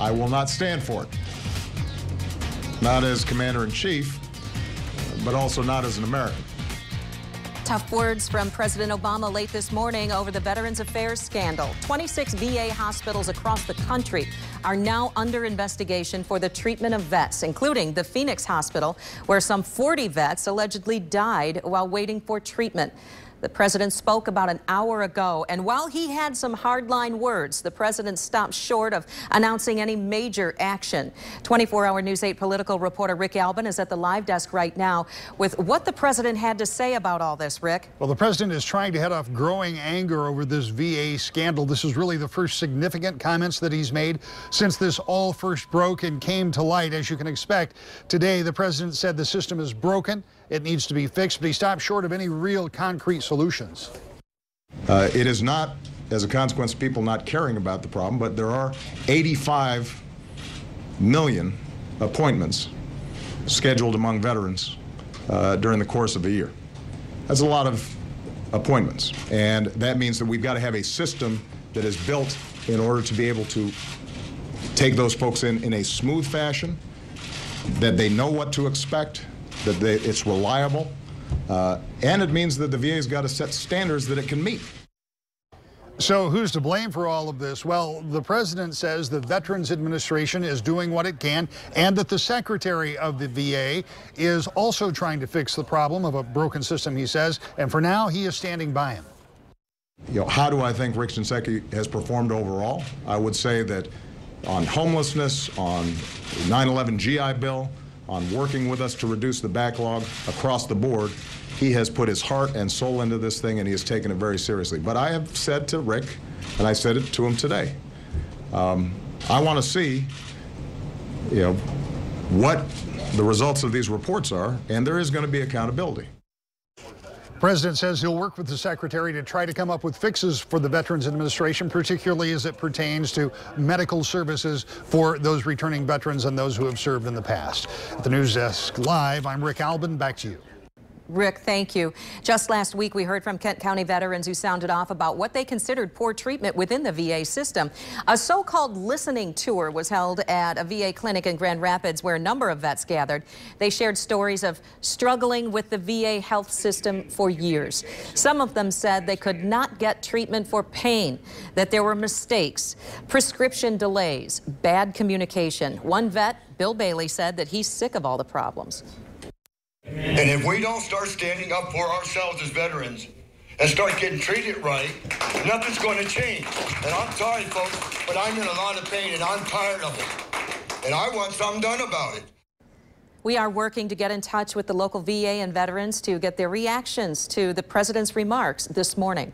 I will not stand for it. Not as Commander-in-Chief, but also not as an American. Tough words from President Obama late this morning over the Veterans Affairs scandal. 26 VA hospitals across the country are now under investigation for the treatment of vets, including the Phoenix Hospital, where some 40 vets allegedly died while waiting for treatment. The president spoke about an hour ago, and while he had some hardline words, the president stopped short of announcing any major action. 24-hour News 8 political reporter Rick Albin is at the live desk right now with what the president had to say about all this. Rick? Well, the president is trying to head off growing anger over this VA scandal. This is really the first significant comments that he's made since this all first broke and came to light. As you can expect, today the president said the system is broken. It needs to be fixed, but he stopped short of any real concrete solutions. It is not as a consequence of people not caring about the problem, but there are 85 million appointments scheduled among veterans during the course of a year. That's a lot of appointments, and that means that we've got to have a system that is built in order to be able to take those folks in a smooth fashion, that they know what to expect, that it's reliable, and it means that the VA's got to set standards that it can meet. So who's to blame for all of this? Well, the president says the Veterans Administration is doing what it can, and that the secretary of the VA is also trying to fix the problem of a broken system, he says, and for now he is standing by him. You know, how do I think Rick Shinseki has performed overall? I would say that on homelessness, on the 9/11 GI Bill, on working with us to reduce the backlog across the board, he has put his heart and soul into this thing, and he has taken it very seriously. But I have said to Rick, and I said it to him today, I want to see, what the results of these reports are, and there is going to be accountability. The president says he'll work with the secretary to try to come up with fixes for the Veterans Administration, particularly as it pertains to medical services for those returning veterans and those who have served in the past. At the News Desk Live, I'm Rick Albin. Back to you. Rick, thank you. Just last week, we heard from Kent County veterans who sounded off about what they considered poor treatment within the VA system. A so-called listening tour was held at a VA clinic in Grand Rapids where a number of vets gathered. They shared stories of struggling with the VA health system for years. Some of them said they could not get treatment for pain, that there were mistakes, prescription delays, bad communication. One vet, Bill Bailey, said that he's sick of all the problems. And if we don't start standing up for ourselves as veterans and start getting treated right, nothing's going to change. And I'm sorry, folks, but I'm in a lot of pain and I'm tired of it. And I want something done about it. We are working to get in touch with the local VA and veterans to get their reactions to the president's remarks this morning.